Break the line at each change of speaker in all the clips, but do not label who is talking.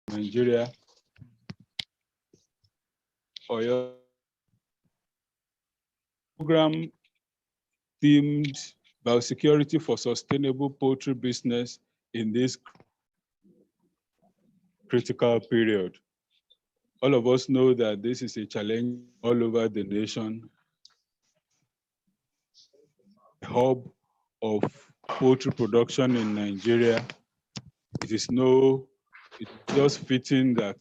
Nigeria, Oyo program themed biosecurity for sustainable poultry business in this critical period. All of us know that this is a challenge all over the nation. Hub of poultry production in Nigeria. It's just fitting that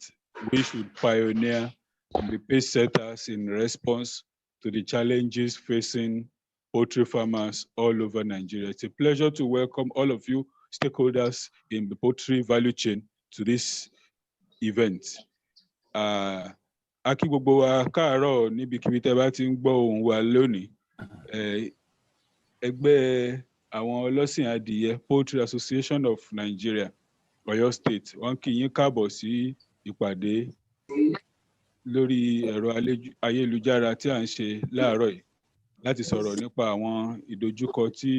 we should pioneer and be pace setters in response to the challenges facing poultry farmers all over Nigeria. It's a pleasure to welcome all of you stakeholders in the poultry value chain to this event. A kí gbogbo wa káàárọ̀ níbikíbi tẹ́ bá ti ń gbọ́ ohùn wa lónìí. Ẹgbẹ́ àwọn ọlọ́sìn adìyẹ Poultry Association of Nigeria, Oyo State, wọ́n kí yín káàbọ̀ sí ìpàdé lórí ẹ̀rọ ayélujára tí à ń ṣe láàárọ̀ yìí láti sọ̀rọ̀ nípa àwọn ìdojúkọ tí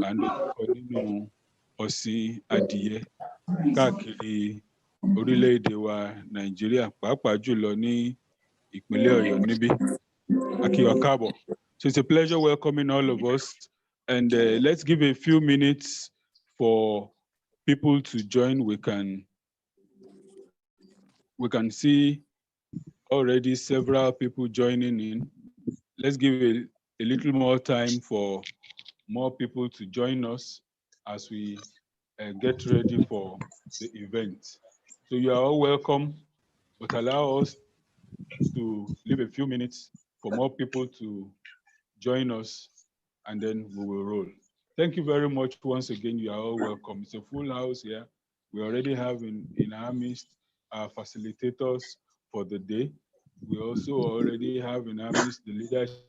à ń dojúkọ nínú ọ̀sìn adìyẹ káàkiri orílẹ̀-èdè wa Nàìjíríà, pàápàá jùlọ ní ìpínlẹ̀ Ọ̀yọ́ níbí. A kí wa káàbọ̀. So it's a pleasure welcoming all of us, and let's give a few minutes for people to join. We can see already several people joining in. Let's give a little more time for more people to join us as we get ready for the event. So you are all welcome, but allow us to leave a few minutes for more people to join us, and then we will roll. Thank you very much once again. You are all welcome. It's a full house here. We already have in our midst our facilitators for the day. We also already have in our midst the leadership.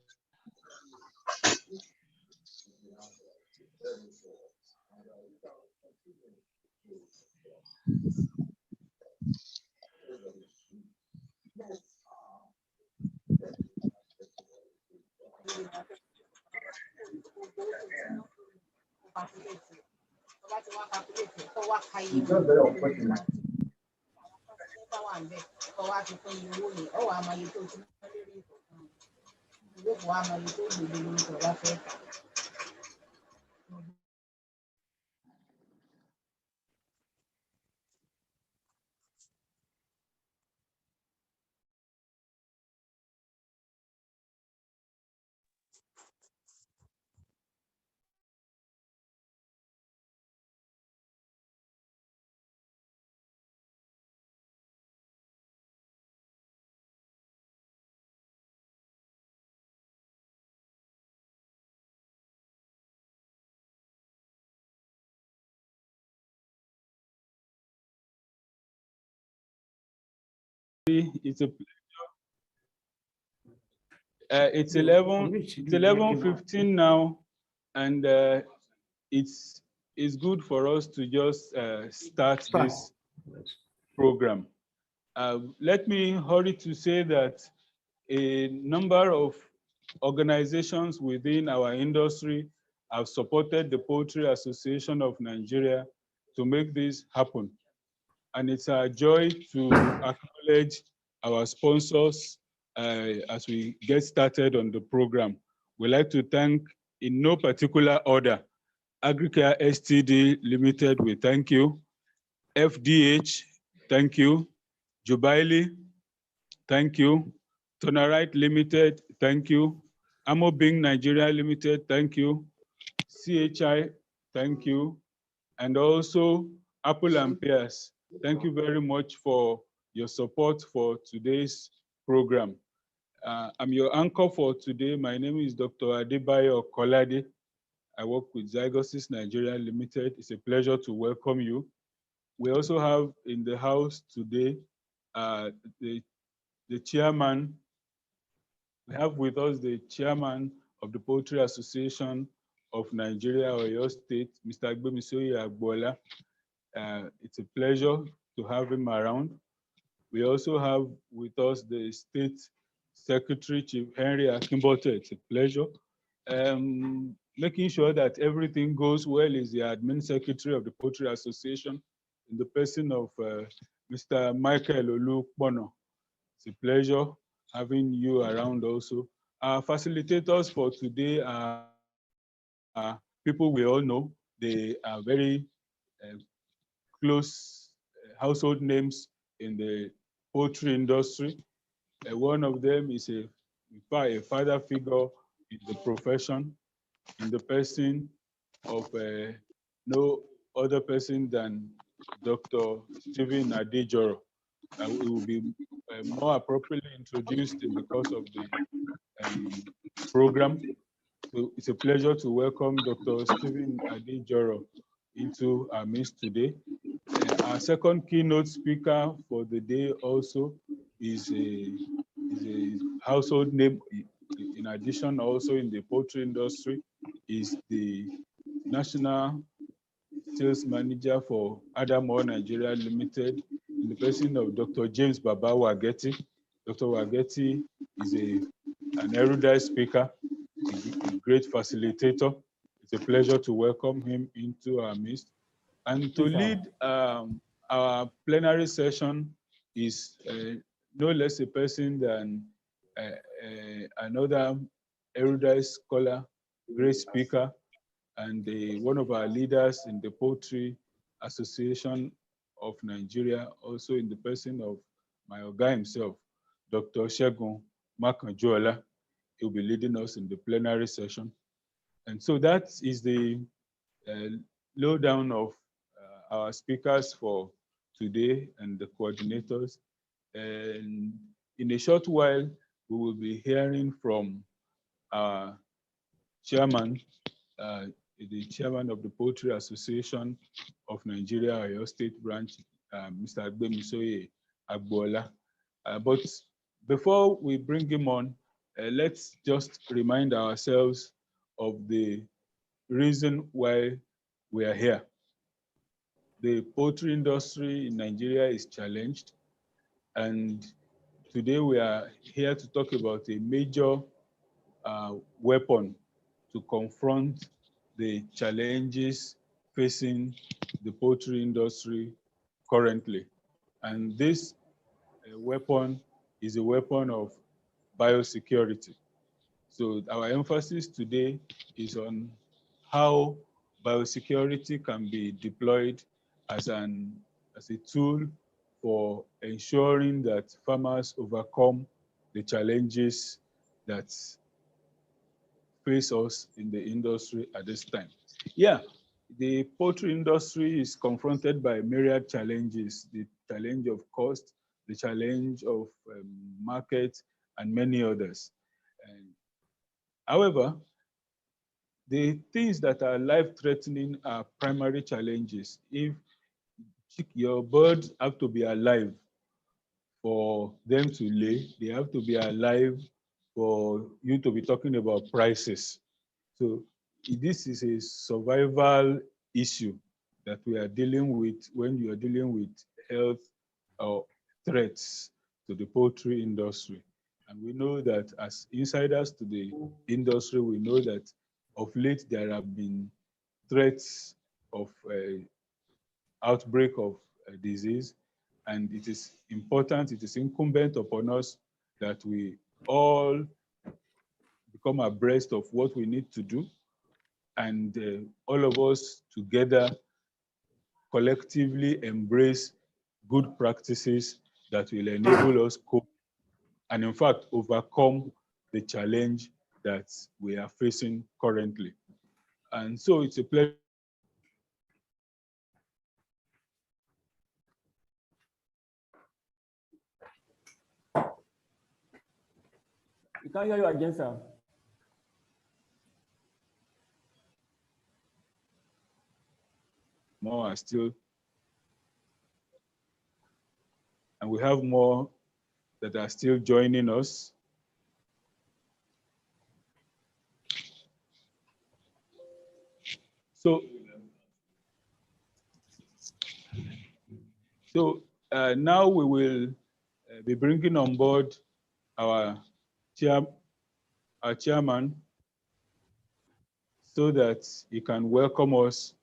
It's 11:15 now, and it's good for us to just start this program. Let me hurry to say that a number of organizations within our industry have supported the Poultry Association of Nigeria to make this happen. And it's our joy to acknowledge our sponsors as we get started on the program. We'd like to thank, in no particular order, Agricare STD Limited, we thank you. FDH, thank you. Jubaili, thank you. Tonarite Limited, thank you. Amobing Nigeria Limited, thank you. CHI, thank you. And also Apple and Pears, thank you very much for your support for today's program. I'm your anchor for today. My name is Dr. Adebayo Kolade. I work with Zygosis Nigeria Limited. It's a pleasure to welcome you. We also have in the house today the chairman. We have with us the chairman of the Poultry Association of Nigeria, Oyo State, Mr. Agbemisoye Agbola. It's a pleasure to have him around. We also have with us the State Secretary, Chief Henry Akimbote. It's a pleasure. Making sure that everything goes well is the Admin Secretary of the Poultry Association, in the person of Mr. Michael Olukbono. It's a pleasure having you around also. Our facilitators for today are people we all know. They are very close household names in the poultry industry. One of them is a father figure in the profession, in the person of no other person than Dr. Stephen Adejoro. It will be more appropriately introduced in the course of the program. So it's a pleasure to welcome Dr. Stephen Adejoro into our midst today. Our second keynote speaker for the day also is a household name. In addition, also in the poultry industry, is the National Sales Manager for Adamo Nigeria Limited, in the person of Dr. James Baba Wageti. Dr. Wageti is an erudite speaker, a great facilitator. It's a pleasure to welcome him into our midst. And to lead our plenary session is no less a person than another erudite scholar, great speaker, and one of our leaders in the Poultry Association of Nigeria, also in the person of my Oga himself, Dr. Segun Makanjuola. He'll be leading us in the plenary session. And so that is the lowdown of our speakers for today and the coordinators. And in a short while, we will be hearing from our chairman, the chairman of the Poultry Association of Nigeria, Oyo State Branch, Mr. Agbemisoye Agbola. But before we bring him on, let's just remind ourselves of the reason why we are here. The poultry industry in Nigeria is challenged, and today we are here to talk about a major weapon to confront the challenges facing the poultry industry currently. And this weapon is a weapon of biosecurity. So our emphasis today is on how biosecurity can be deployed as a tool for ensuring that farmers overcome the challenges that face us in the industry at this time. Yeah, the poultry industry is confronted by myriad challenges, the challenge of cost, the challenge of market, and many others. However, the things that are life-threatening are primary challenges. If your birds have to be alive for them to lay, they have to be alive for you to be talking about prices. So this is a survival issue that we are dealing with when you are dealing with health or threats to the poultry industry. And we know that as insiders to the industry, we know that of late there have been threats of outbreak of disease, and it is important, it is incumbent upon us that we all become abreast of what we need to do, and all of us together collectively embrace good practices that will enable us cope and in fact overcome the challenge that we are facing currently. And so it's a pleasure.
We can't hear you again, sir.
More are still, and we have more that are still joining us. So now we will be bringing on board our chairman so that he can welcome us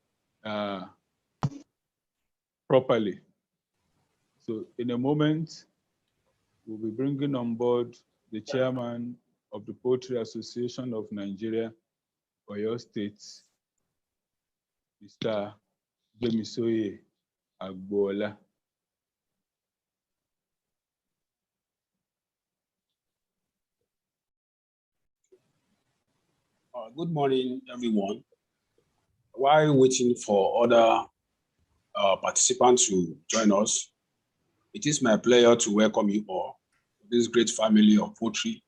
properly. So in a moment, we'll be bringing on board the chairman of the Poultry Association of Nigeria, Oyo State, Mr. Gbemisoye Agbola.
Good morning, everyone. While waiting for other participants to join us, it is my pleasure to welcome you all to this great family of poultry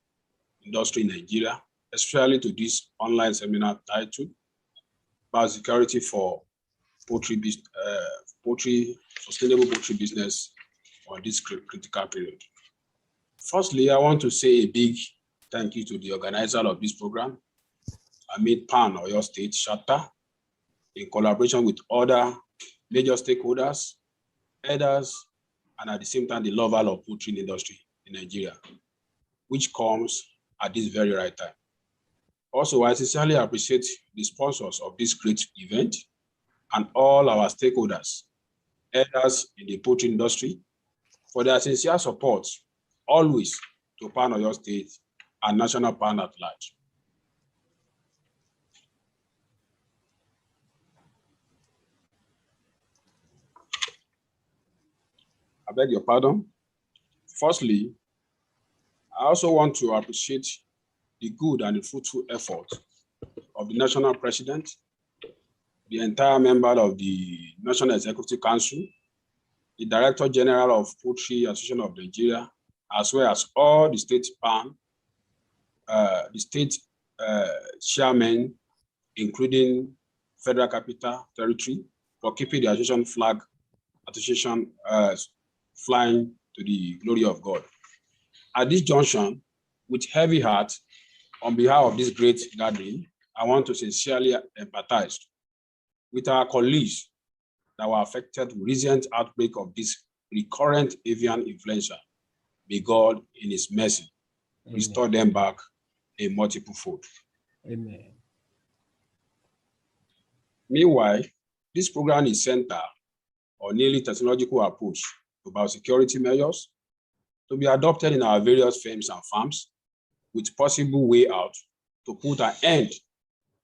industry in Nigeria, especially to this online seminar titled Biosecurity for Poultry Sustainable Poultry Business on this critical period. Firstly, I want to say a big thank you to the organizer of this program, Amit Pan, Oyo State Chapter, in collaboration with other major stakeholders, elders, and at the same time, the lover of poultry industry in Nigeria, which comes at this very right time. Also, I sincerely appreciate the sponsors of this great event and all our stakeholders, elders in the poultry industry, for their sincere support, always to Pan Oyo State and National Pan at large. I beg your pardon. Firstly, I also want to appreciate the good and the fruitful effort of the National President, the entire member of the National Executive Council, the Director General of Poultry Association of Nigeria, as well as all the state PAN, the state chairmen, including Federal Capital Territory, for keeping the association flag, flying to the glory of God. At this junction, with heavy heart, on behalf of this great gathering, I want to sincerely empathize with our colleagues that were affected with recent outbreak of this recurrent avian influenza. May God, in His mercy, restore them back a multiple fold.
Amen.
Meanwhile, this program is centered on nearly technological approach to biosecurity measures to be adopted in our various firms and farms with possible way out to put an end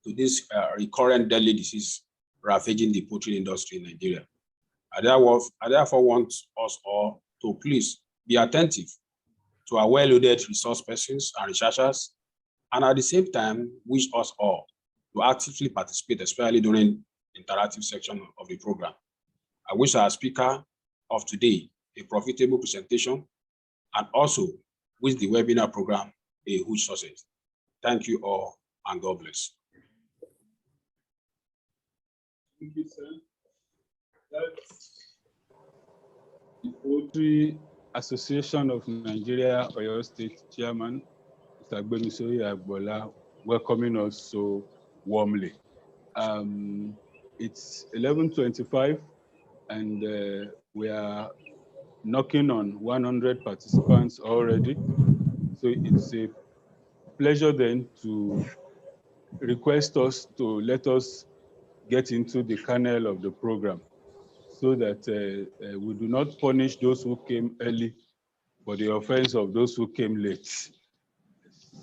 to this recurrent deadly disease ravaging the poultry industry in Nigeria. I therefore want us all to please be attentive to our well-loaded resource persons and researchers, and at the same time, wish us all to actively participate, especially during the interactive section of the program. I wish our speaker of today a profitable presentation, and also wish the webinar program a huge success. Thank you all, and God bless.
Thank you, sir. That's the Poultry Association of Nigeria, Oyo State Chairman, Mr. Gbemisoye Agbola, welcoming us so warmly. It's 11:25, and we are knocking on 100 participants already. So it's a pleasure then to request us to let us get into the kernel of the program so that we do not punish those who came early for the offense of those who came late.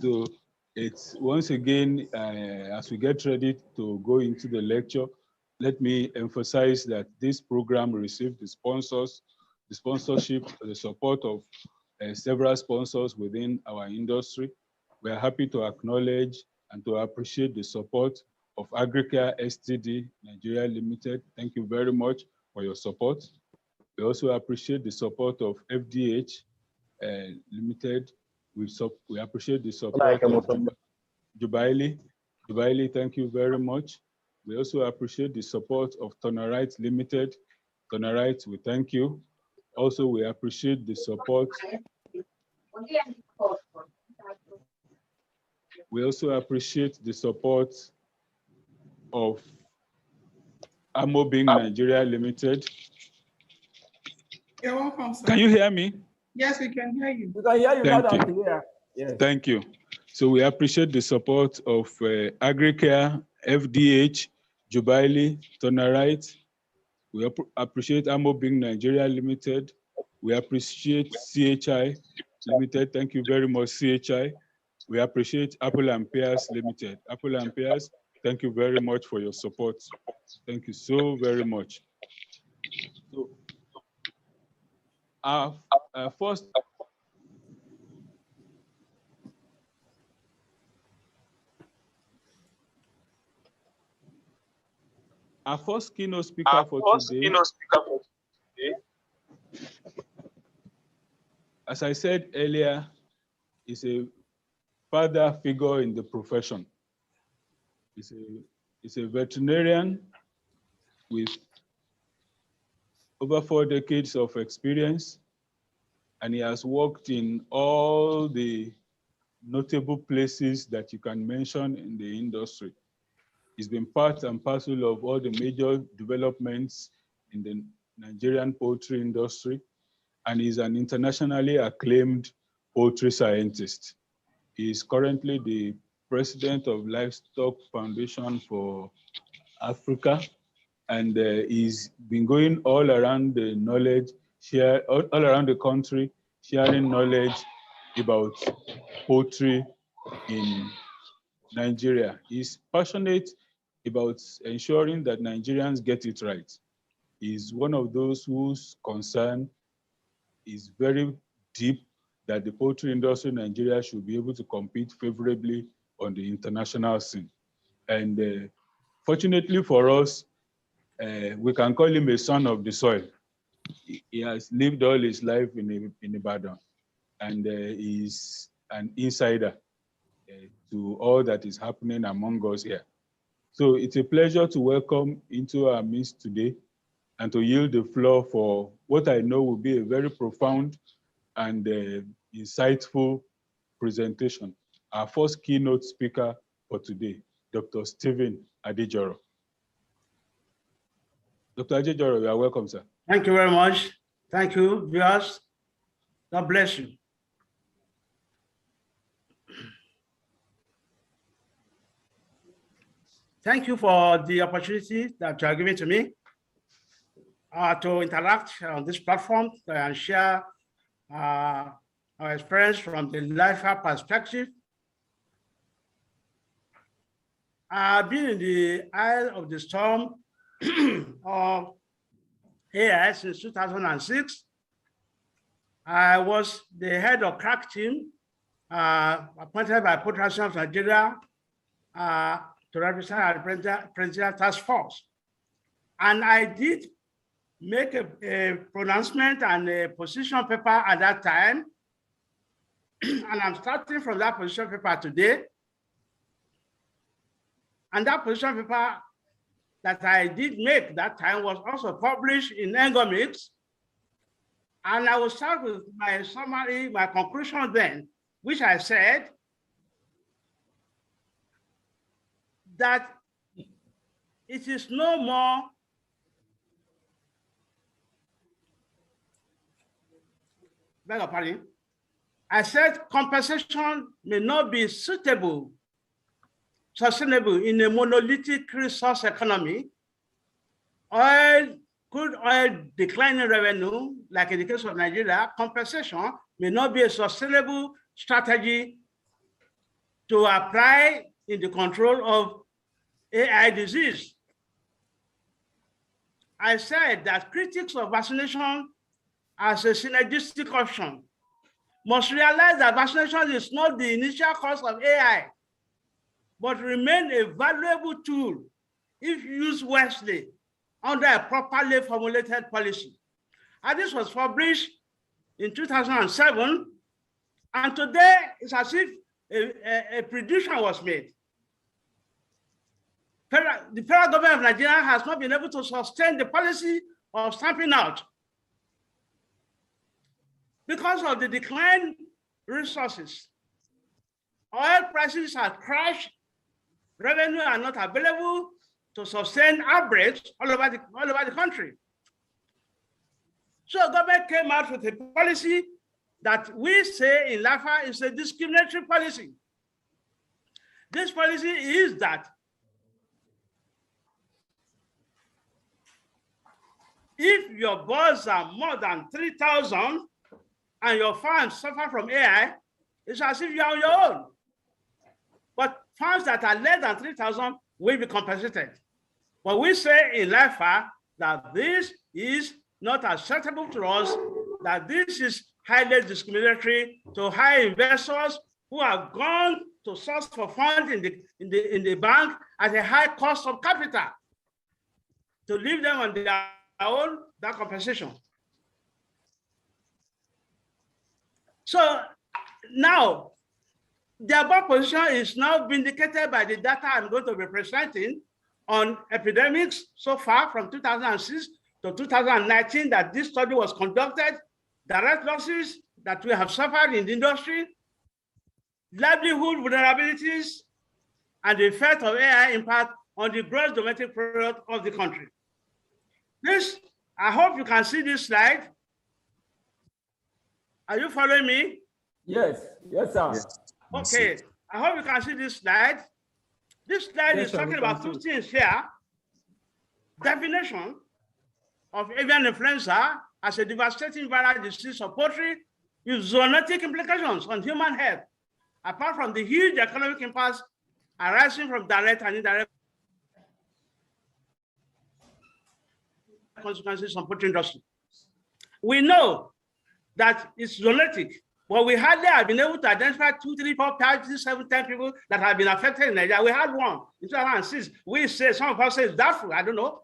So it's once again, as we get ready to go into the lecture, let me emphasize that this program received the sponsorship, the support of several sponsors within our industry. We are happy to acknowledge and to appreciate the support of Agricare STD Nigeria Limited. Thank you very much for your support. We also appreciate the support of FDH Limited. We appreciate the support of Jubaili. Jubaili, thank you very much. We also appreciate the support of Tonerite Limited. Tonerite, we thank you. Also, we appreciate the support. We also appreciate the support of Amobing Nigeria Limited.
You're welcome, sir.
Can you hear me?
Yes, we can hear you.
We can hear you
Thank
loud
you.
and clear. Yes.
Thank you. So we appreciate the support of Agricare, FDH, Jubaili, Tonerite. We appreciate Amo Being Nigeria Limited. We appreciate CHI Limited. Thank you very much, CHI. We appreciate Apple and Pears Limited. Apple and Pears, thank you very much for your support. Thank you so very much. So, our first keynote speaker for today, as I said earlier, is a father figure in the profession. He's a veterinarian with over 4 decades of experience, and he has worked in all the notable places that you can mention in the industry. He's been part and parcel of all the major developments in the Nigerian poultry industry, and he's an internationally acclaimed poultry scientist. He is currently the president of Livestock Foundation for Africa, and he's been going all around the knowledge, all around the country, sharing knowledge about poultry in Nigeria. He's passionate about ensuring that Nigerians get it right. He's one of those whose concern is very deep, that the poultry industry in Nigeria should be able to compete favorably on the international scene. And fortunately for us, we can call him a son of the soil. He has lived all his life in Ibadan, and he's an insider to all that is happening among us here. So it's a pleasure to welcome into our midst today and to yield the floor for what I know will be a very profound and insightful presentation. Our first keynote speaker for today, Dr. Stephen Adejoro. Dr. Adejoro, you are welcome, sir.
Thank you very much. Thank you, viewers. God bless you. Thank you for the opportunity that you are giving to me to interact on this platform and share our experience from the Lifa perspective. I've been in the eye of the storm of AI since 2006. I was the head of crack team appointed by Poultry of Nigeria to represent our presidential task force. And I did make a pronouncement and a position paper at that time. And I'm starting from that position paper today. And that position paper that I did make that time was also published in Ergonomics. And I will start with my summary, my conclusion then, which I said that it is no more beg your pardon. I said compensation may not be suitable, sustainable in a monolithic resource economy. Crude oil declining revenue, like in the case of Nigeria, compensation may not be a sustainable strategy to apply in the control of AI disease. I said that critics of vaccination as a synergistic option must realize that vaccination is not the initial cause of AI, but remain a valuable tool if used wisely under a properly formulated policy. And this was published in 2007, and today it's as if a prediction was made. The federal government of Nigeria has not been able to sustain the policy of stamping out because of the declined resources. Oil prices have crashed, revenue are not available to sustain outbreaks all over the country. So government came out with a policy that we say in Lifa is a discriminatory policy. This policy is that if your birds are more than 3,000 and your farms suffer from AI, it's as if you're on your own. But farms that are less than 3,000 will be compensated. But we say in Lifa that this is not acceptable to us, that this is highly discriminatory to high investors who have gone to source for funds in the bank at a high cost of capital to leave them on their own, that compensation. So now, the above position is now vindicated by the data I'm going to be presenting on epidemics so far from 2006 to 2019 that this study was conducted, direct losses that we have suffered in the industry, livelihood vulnerabilities, and the effect of AI impact on the gross domestic product of the country. This, I hope you can see this slide. Are you following me?
Yes, yes, sir.
Yes.
Okay, I hope you can see this slide. This slide
Yes,
is
sir,
talking
we
about
can
two
see.
things here. Definition of avian influenza as a devastating viral disease of poultry with zoonotic implications on human health, apart from the huge economic impacts arising from direct and indirect consequences on poultry industry. We know that it's zoonotic, but we hardly have been able to identify 2, 3, 4, 5, 6, 7, 10 people that have been affected in Nigeria. We had one in 2006. We say, some of us say it's doubtful, I don't know.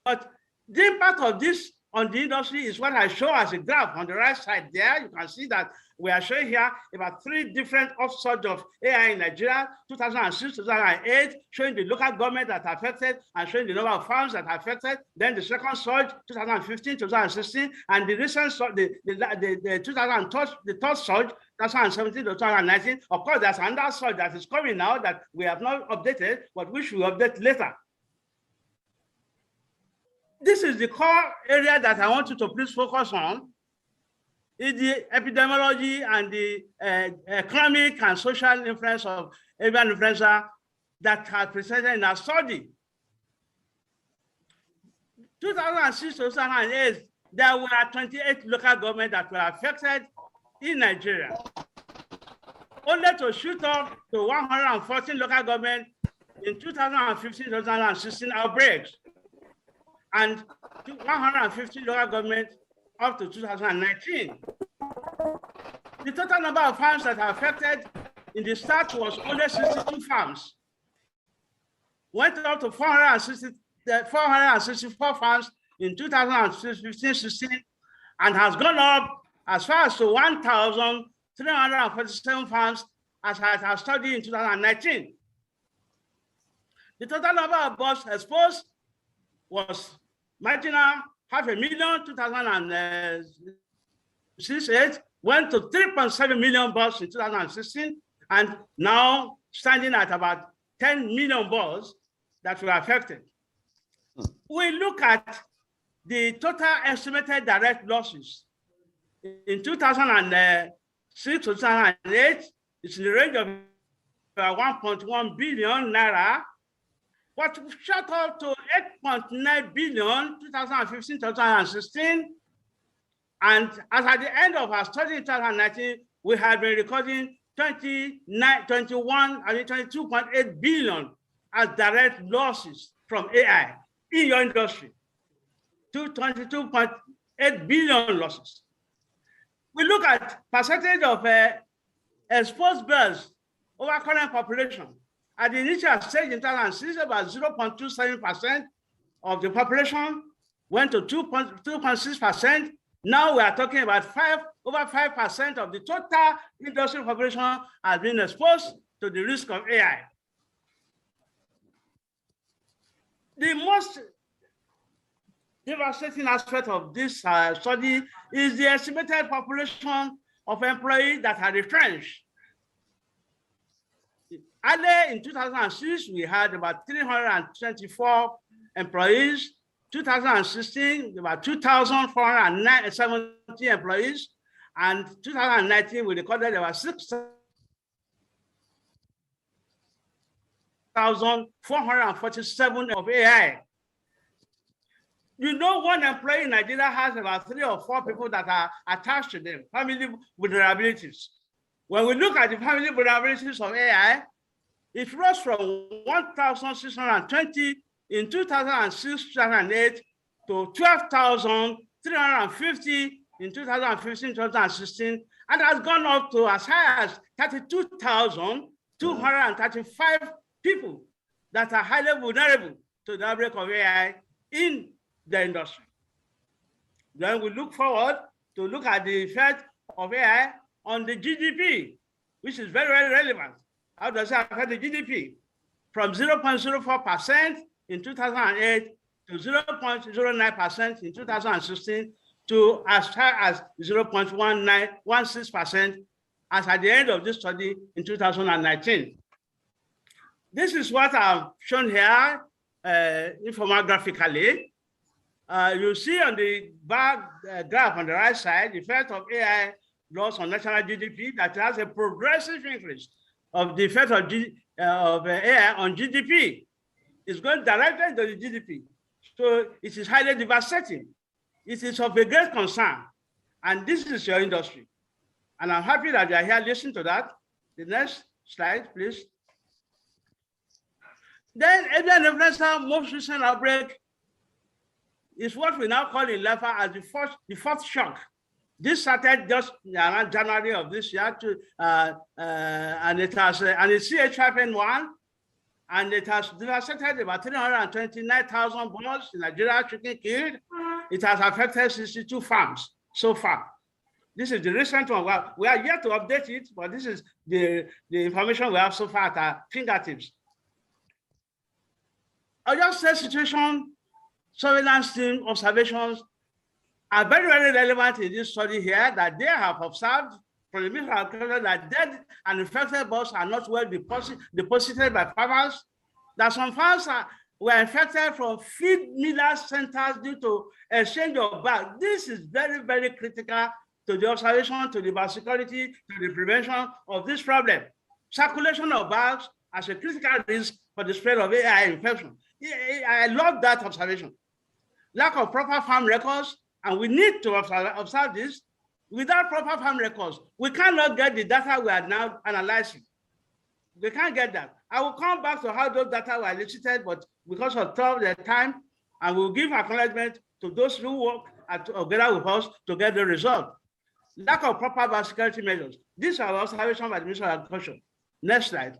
But the impact of this on the industry is what I show as a graph on the right side there. You can see that we are showing here about 3 different offshoots of AI in Nigeria, 2006, 2008, showing the local government that are affected and showing the number of farms that are affected. Then the second surge, 2015, 2016, and the recent surge, the third surge, 2017 to 2019. Of course, there's another surge that is coming now that we have not updated, but which we will update later. This is the core area that I want you to please focus on, is the epidemiology and the economic and social influence of avian influenza that are presented in our study. 2006 to 2008, there were 28 local governments that were affected in Nigeria, only to shoot up to 114 local governments in 2015 to 2016 outbreaks, and 150 local governments up to 2019. The total number of farms that are affected in the start was only 62 farms. Went up to 464 farms in 2015-16 and has gone up as far as to 1,347 farms as I have studied in 2019. The total number of birds exposed was marginal, 500,000, 2006, went to 3.7 million birds in 2016, and now standing at about 10 million birds that were affected. We look at the total estimated direct losses. In 2006 to 2008, it's in the range of 1.1 billion naira, but shot up to 8.9 billion 2015 to 2016. And as at the end of our study in 2019, we have been recording 22.8 billion as direct losses from AI in your industry, to 22.8 billion losses. We look at percentage of exposed birds over current population. At the initial stage in 2006, about 0.27% of the population went to 2.6%. Now we are talking about over 5% of the total industrial population has been exposed to the risk of AI. The most devastating aspect of this study is the estimated population of employees that are retrenched. Earlier in 2006, we had about 324 employees. 2016, about 2,470 employees. And 2019, we recorded about 6. 1,447 of AI. You know, one employee in Nigeria has about 3 or 4 people that are attached to them, family vulnerabilities. When we look at the family vulnerabilities of AI, it rose from 1,620 in 2006-2008 to 12,350 in 2015-2016, and has gone up to as high as 32,235 people that are highly vulnerable to the outbreak of AI in the industry. Then we look forward to look at the effect of AI on the GDP, which is very, very relevant. How does it affect the GDP? From 0.04% in 2008 to 0.09% in 2016 to as high as 0.16% as at the end of this study in 2019. This is what I've shown here infographically. You see on the bar graph on the right side, the effect of AI loss on national GDP that has a progressive increase of the effect of AI on GDP. It's going directly into the GDP. So it is highly devastating. It is of a great concern. And this is your industry. And I'm happy that you are here listening to that. The next slide, please. Then avian influenza most recent outbreak is what we now call in Lifa as the fourth shock. This started just around January of this year, and it's CH5N1, and it has devastated about 329,000 birds in Nigeria, chicken killed. It has affected 62 farms so far. This is the recent one. We are yet to update it, but this is the information we have so far at our fingertips. I'll just say situation, surveillance team observations are very, very relevant in this study here, that they have observed from the media that dead and infected birds are not well deposited by farmers, that some farms were infected from feed miller centers due to exchange of bags. This is very, very critical to the observation, to the biosecurity, to the prevention of this problem. Circulation of bags as a critical risk for the spread of AI infection. I love that observation. Lack of proper farm records, and we need to observe this. Without proper farm records, we cannot get the data we are now analyzing. We can't get that. I will come back to how those data were elicited, but because of the time, I will give acknowledgement to those who work together with us to get the result. Lack of proper biosecurity measures. These are observations by the Ministry of Agriculture. Next slide.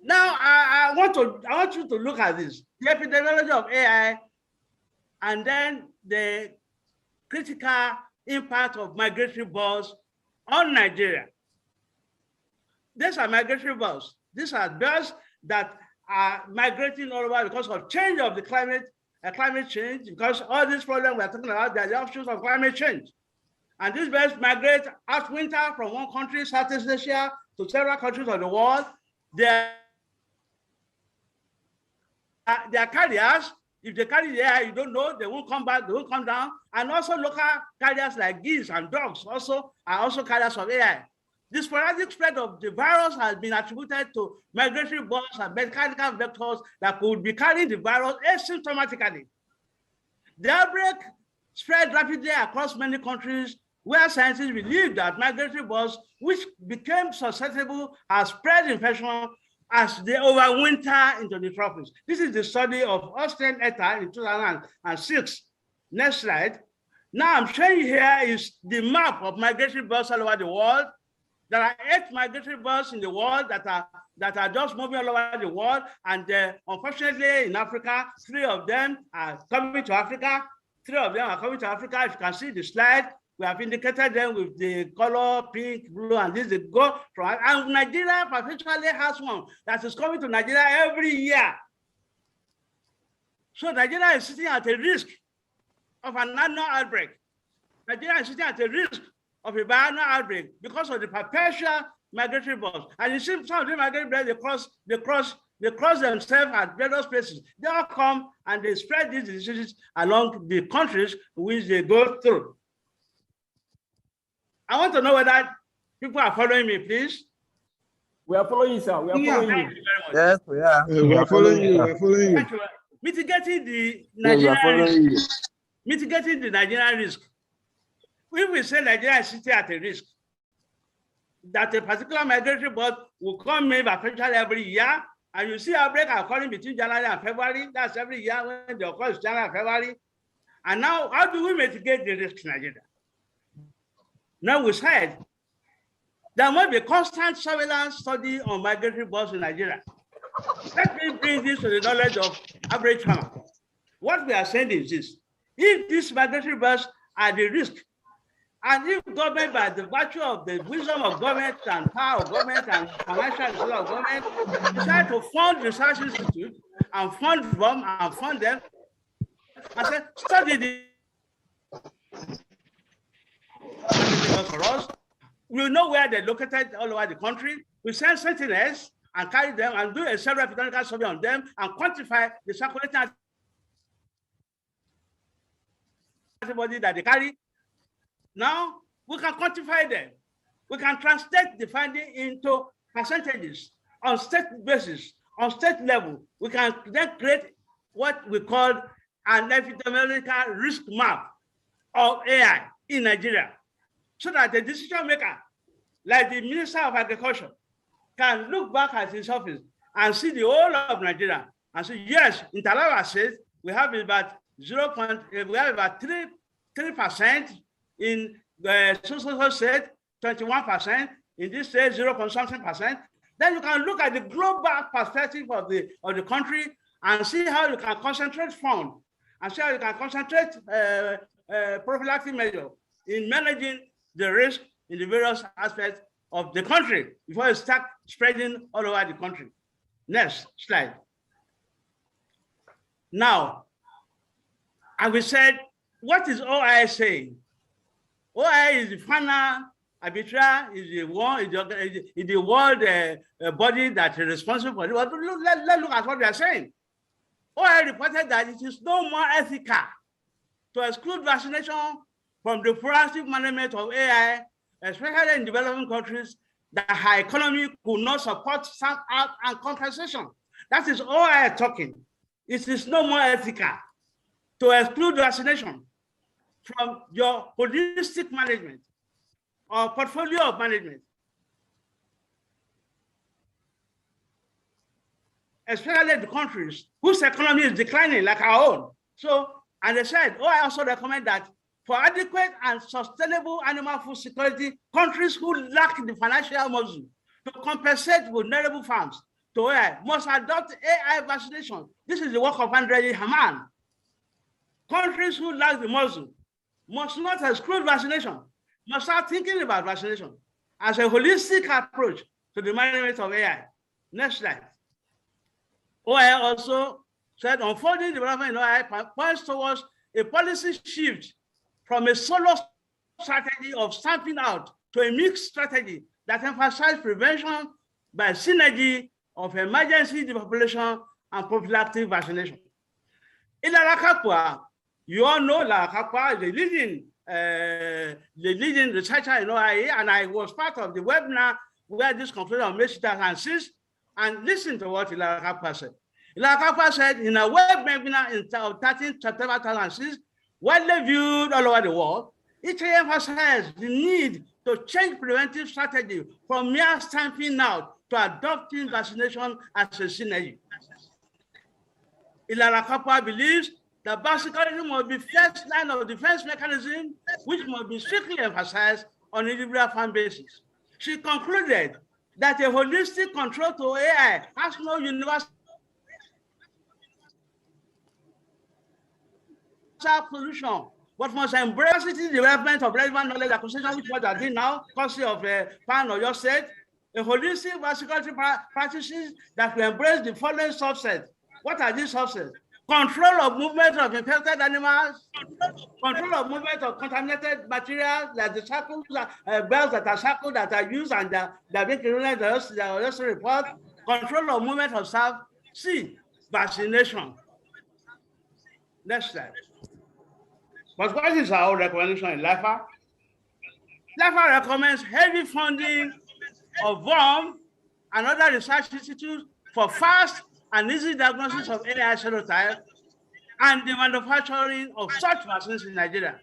Now, I want you to look at this. The epidemiology of AI, and then the critical impact of migratory birds on Nigeria. These are migratory birds. These are birds that are migrating all over because of change of the climate change, because all these problems we're talking about, they're the offshoots of climate change. And these birds migrate out winter from one country, Southeast Asia, to several countries of the world. They are carriers. If they carry the air, you don't know, they won't come back, they won't come down. And also local carriers like geese and dogs are also carriers of AI. The sporadic spread of the virus has been attributed to migratory birds and mechanical vectors that could be carrying the virus asymptomatically. The outbreak spread rapidly across many countries where scientists believe that migratory birds, which became susceptible, have spread infection as they overwinter into the tropics. This is the study of Austin et al. In 2006. Next slide. Now I'm showing you here is the map of migratory birds all over the world. There are 8 migratory birds in the world that are just moving all over the world, and unfortunately in Africa, 3 of them are coming to Africa. 3 of them are coming to Africa. If you can see the slide, we have indicated them with the color pink, blue, and this they go from. And Nigeria perpetually has one that is coming to Nigeria every year. So Nigeria is sitting at a risk of an annual outbreak. Nigeria is sitting at a risk of a biannual outbreak because of the perpetual migratory birds. And you see some of the migratory birds, they cross themselves at various places. They all come and they spread these diseases along the countries which they go through. I want to know whether people are following me, please.
We are following you, sir. We are
Yeah,
following
thank
you.
you very much.
Yes, we are.
We are following you. We are following you.
Thank you. Mitigating the
Yes, we are
Nigerian risk.
following you.
Mitigating the Nigerian risk. If we say Nigeria is sitting at a risk, that a particular migratory bird will come in potentially every year, and you see outbreak occurring between January and February. That's every year when the occurs January and February. And now, how do we mitigate the risk in Nigeria? Now we said there must be constant surveillance study on migratory birds in Nigeria. Let me bring this to the knowledge of average farmer. What we are saying is this: if these migratory birds are the risk, and if government, by the virtue of the wisdom of government and power of government and financial resources of government, decide to fund research institutes and fund them and say, study the for us. We know where they're located all over the country. We send sentinels and carry them and do a several epidemiological survey on them and quantify the circulating antibody that they carry. Now we can quantify them. We can translate the finding into percentages on state basis, on state level. We can then create what we call an epidemiological risk map of AI in Nigeria, so that the decision maker, like the Minister of Agriculture, can look back at his office and see the whole of Nigeria and say, yes, in Taraba State, we have about 3% in the social state, 21%, in this state, 0.something%. Then you can look at the global perspective of the country and see how you can concentrate funds and see how you can concentrate prophylactic measures in managing the risk in the various aspects of the country before it starts spreading all over the country. Next slide. Now, and we said, what is OIA saying? OIA is the final arbiter, is the world body that is responsible for it. But let's look at what they are saying. OIA reported that it is no more ethical to exclude vaccination from the proactive management of AI, especially in developing countries that high economy could not support some out and compensation. That is OIA talking. It is no more ethical to exclude vaccination from your holistic management or portfolio of management, especially the countries whose economy is declining like our own. So, and they said, I also recommend that for adequate and sustainable animal food security, countries who lack the financial muscle to compensate vulnerable farms to AI must adopt AI vaccination. This is the work of Andre Haman. Countries who lack the muscle must not exclude vaccination, must start thinking about vaccination as a holistic approach to the management of AI. Next slide. OIA also said unfolding development in OIA points towards a policy shift from a solo strategy of stamping out to a mixed strategy that emphasizes prevention by synergy of emergency depopulation and prophylactic vaccination. In Lakapua, you all know Lakapua is the leading researcher in OIA, and I was part of the webinar where this conference on May 2006, and listen to what Lakapua said. Lakapua said in a web webinar in 13 September 2006, widely viewed all over the world, it emphasized the need to change preventive strategy from mere stamping out to adopting vaccination as a synergy. Lakapua believes that vaccination must be first line of defense mechanism, which must be strictly emphasized on individual farm basis. She concluded that a holistic control to AI has no universal solution, but must embrace the development of relevant knowledge acquisition, which what are doing now, courtesy of PAN or your state, a holistic security practices that will embrace the following subsets. What are these subsets? Control of movement of infected animals, control of movement of contaminated materials, like the shackles, bells that are shackled that are used and they're being criminalized, the also report, control of movement of staff. C, vaccination. Next slide. But what is our recommendation in Lifa? Lifa recommends heavy funding of worm another research institute for fast and easy diagnosis of AI serotype and the manufacturing of such vaccines in Nigeria.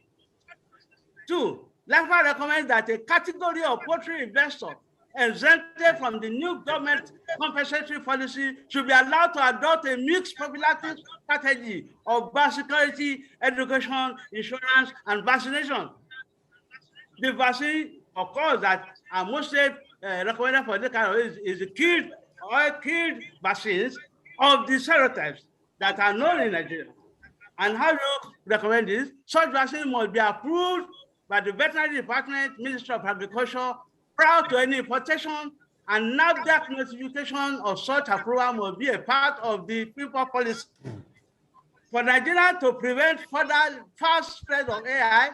2, Lifa recommends that a category of poultry investors exempted from the new government compensatory policy should be allowed to adopt a mixed prophylactic strategy of biosecurity, education, insurance, and vaccination. The vaccine, of course, that are mostly recommended for this kind of is the killed vaccines of the serotypes that are known in Nigeria. And how do you recommend this? Such vaccine must be approved by the Veterinary Department, Ministry of Agriculture, prior to any importation, and NAFDAC notification of such approval must be a part of the people policy. For Nigeria to prevent further fast spread of AI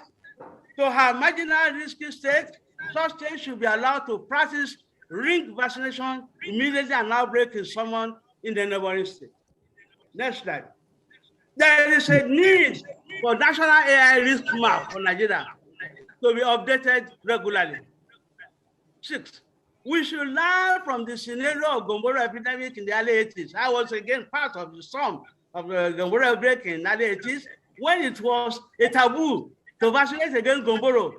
to her marginal risky state, such states should be allowed to practice ring vaccination immediately an outbreak is summoned in the neighboring state. Next slide. There is a need for national AI risk map for Nigeria to be updated regularly. 6, we should learn from the scenario of Gomboro epidemic in the early 80s. I was again part of the storm of the Gomboro outbreak in the early 80s when it was a taboo to vaccinate against Gomboro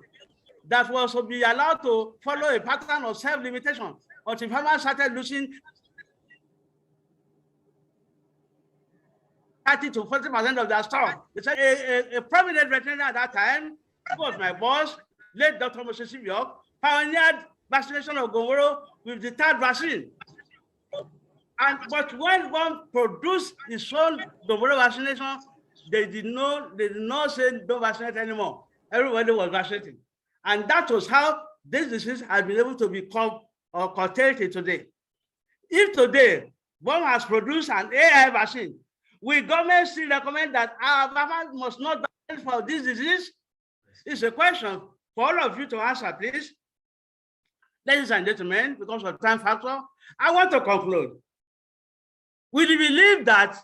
that was to be allowed to follow a pattern of self-limitation until farmers started losing 30 to 40% of their stock. It's a prominent veterinarian at that time, who was my boss, late Dr. Moses Sibiok, pioneered vaccination of Gomboro with the 3rd vaccine. But when one produced his own Gomboro vaccination, they did not say don't vaccinate anymore. Everybody was vaccinating. And that was how this disease has been able to become curtailed today. If today one has produced an AI vaccine, will government still recommend that our farmers must not vaccinate for this disease? It's a question for all of you to answer, please. Ladies and gentlemen, because of time factor, I want to conclude. We believe that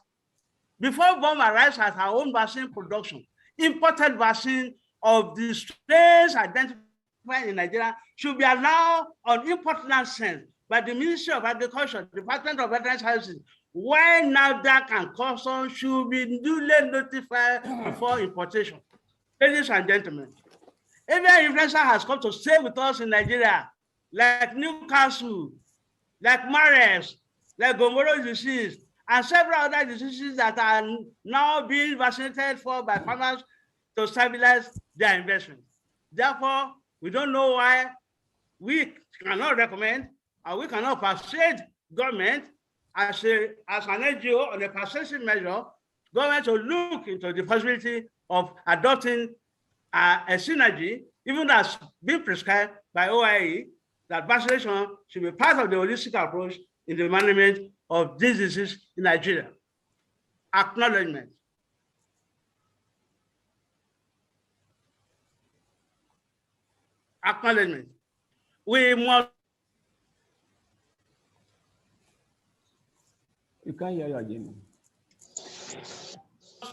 before BOM arrives at our own vaccine production, imported vaccine of the strains identified in Nigeria should be allowed on import license by the Ministry of Agriculture, Department of Veterinary Sciences, when NAFDAC and Customs should be duly notified before importation. Ladies and gentlemen, avian influenza has come to stay with us in Nigeria, like Newcastle, like Mares, like Gomboro disease, and several other diseases that are now being vaccinated for by farmers to stabilize their investment. Therefore, we don't know why we cannot recommend or we cannot persuade government as an NGO on a persuasive measure, government to look into the possibility of adopting a synergy, even as being prescribed by OIE, that vaccination should be part of the holistic approach in the management of this disease in Nigeria. Acknowledgement. Acknowledgement. We must.
You can't hear you again.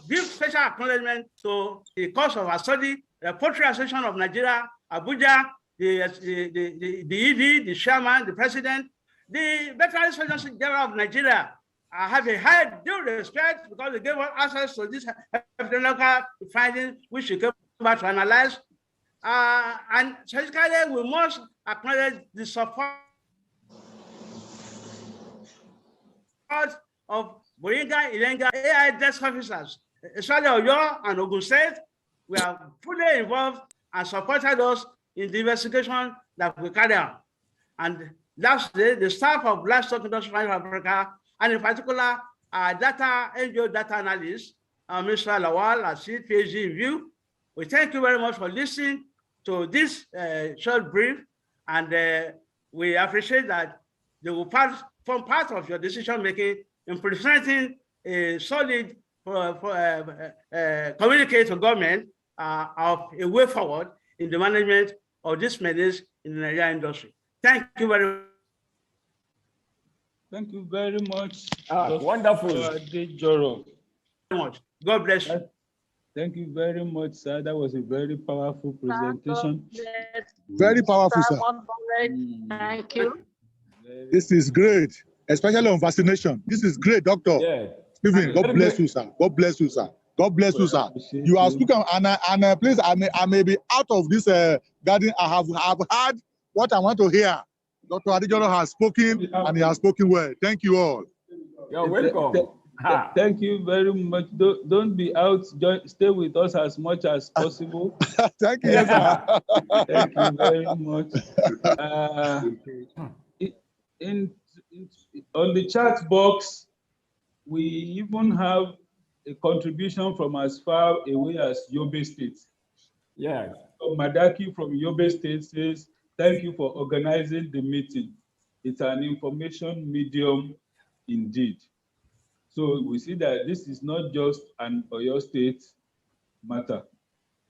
Give special acknowledgement to the cause of our study, the Poultry Association of Nigeria, Abuja, the ED, the chairman, the president, the Veterinary Surgeon General of Nigeria. I have a high due respect because they gave us access to this epidemiological findings, which we came back to analyze. And specifically, we must acknowledge the support of Boringa, Ilenga, AI desk officers, especially Oyo and Ogun State. We are fully involved and supported us in the investigation that we carry out. And lastly, the staff of Livestock Industry of Africa, and in particular, our NGO data analyst, Mr. Lawal, our PhD in view. We thank you very much for listening to this short brief, and we appreciate that they will form part of your decision making in presenting a solid communicate to government of a way forward in the management of this menace in the Nigerian industry. Thank you very much.
Thank you very much.
Wonderful.
Very much. God bless you.
Thank you very much, sir. That was a very powerful presentation.
Very powerful, sir.
Thank you.
This is great, especially on vaccination. This is great, Doctor.
Yeah.
Stephen, God bless you, sir. God bless you, sir. God bless you, sir. You are speaking, and please, I may be out of this garden. I have heard what I want to hear. Dr. Adijoro has spoken, and he has spoken well. Thank you all.
You're welcome.
Thank you very much. Don't be out. Stay with us as much as possible.
Thank you, yes, sir.
Thank you very much. On the chat box, we even have a contribution from as far away as Yobe State.
Yeah.
So Madaki from Yobe State says, thank you for organizing the meeting. It's an information medium indeed. So we see that this is not just an Oyo State matter.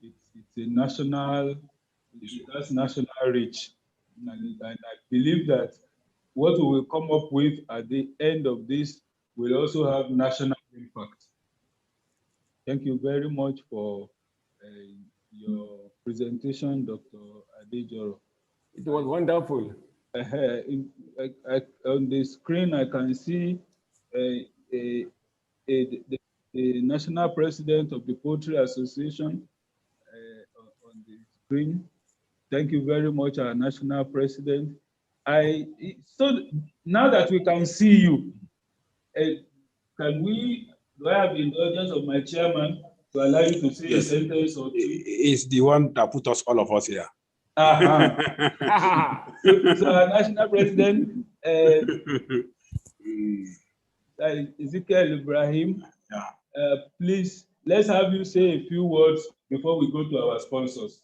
It's a national, it has national reach. And I believe that what we will come up with at the end of this will also have national impact. Thank you very much for your presentation, Dr. Adejoro.
It was wonderful.
On the screen, I can see the national president of the Poultry Association on the screen. Thank you very much, our national president. So now that we can see you, do I have the indulgence of my chairman to allow you to say a sentence or two?
It's the one that put us, all of us here.
So our national president, Ezekiel Ibrahim, please, let's have you say a few words before we go to our sponsors.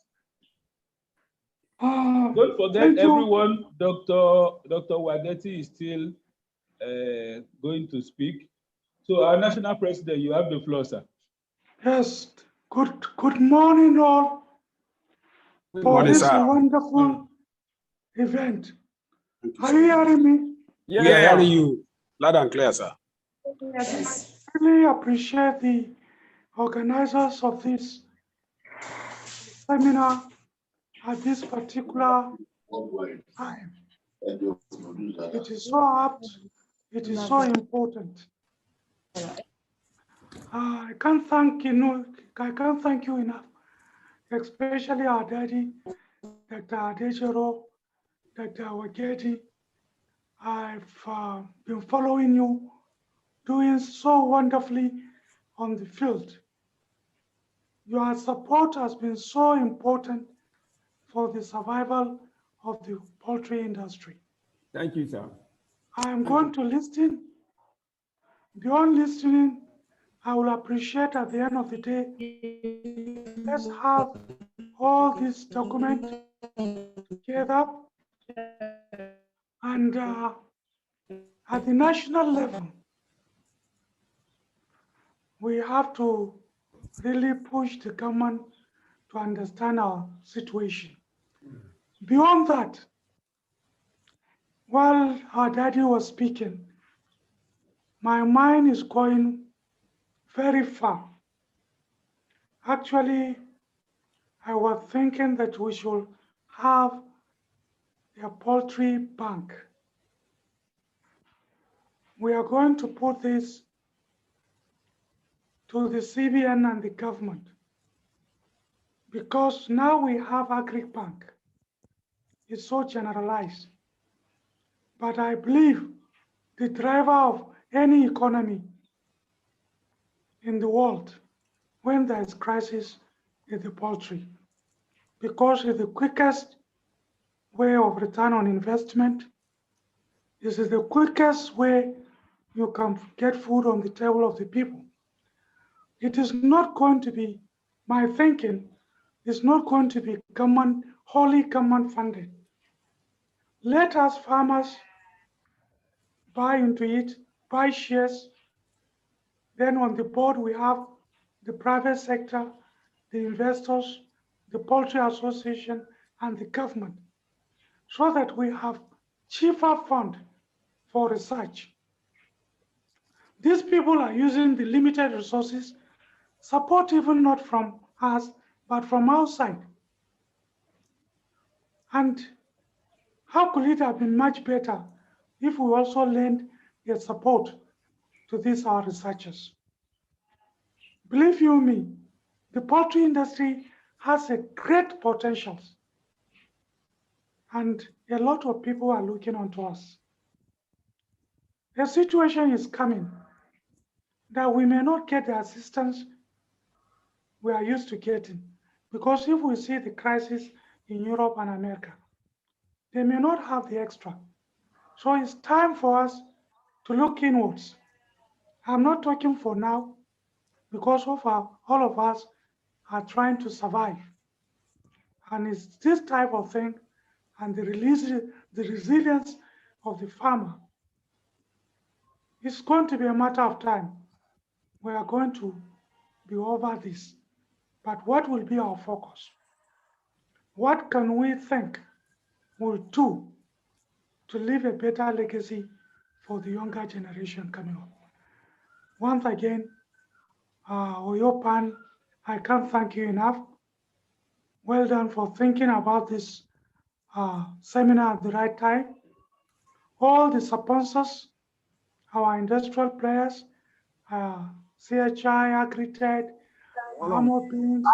Don't forget, everyone, Dr. Wageti is still going to speak. So our national president, you have the floor, sir.
Yes, good morning all for this wonderful event. Are you hearing me?
Yeah.
We are hearing you loud and clear, sir.
Yes. I really appreciate the organizers of this seminar at this particular time. It is so apt, it is so important. I can't thank you enough, especially our daddy, Dr. Adejoro, Dr. Wageti. I've been following you, doing so wonderfully on the field. Your support has been so important for the survival of the poultry industry.
Thank you, sir.
I am going to listen. Beyond listening, I will appreciate at the end of the day, let's have all these documents together. And at the national level, we have to really push the government to understand our situation. Beyond that, while our daddy was speaking, my mind is going very far. Actually, I was thinking that we should have a poultry bank. We are going to put this to the CBN and the government, because now we have agri-bank. It's so generalized. But I believe the driver of any economy in the world when there is crisis is the poultry, because it's the quickest way of return on investment. This is the quickest way you can get food on the table of the people. It is not going to be, my thinking, is not going to be wholly government funded. Let us farmers buy into it, buy shares. Then on the board, we have the private sector, the investors, the Poultry Association, and the government, so that we have cheaper fund for research. These people are using the limited resources, support even not from us, but from outside. And how could it have been much better if we also lend their support to these our researchers. Believe you me, the poultry industry has a great potential, and a lot of people are looking onto us. A situation is coming that we may not get the assistance we are used to getting, because if we see the crisis in Europe and America, they may not have the extra. So it's time for us to look inwards. I'm not talking for now, because all of us are trying to survive. And it's this type of thing and the resilience of the farmer. It's going to be a matter of time. We are going to be over this. But what will be our focus? What can we think we'll do to leave a better legacy for the younger generation coming up? Once again, Oyopan, I can't thank you enough. Well done for thinking about this seminar at the right time. All the sponsors, our industrial players, CHI, Agritech, Armor Beans,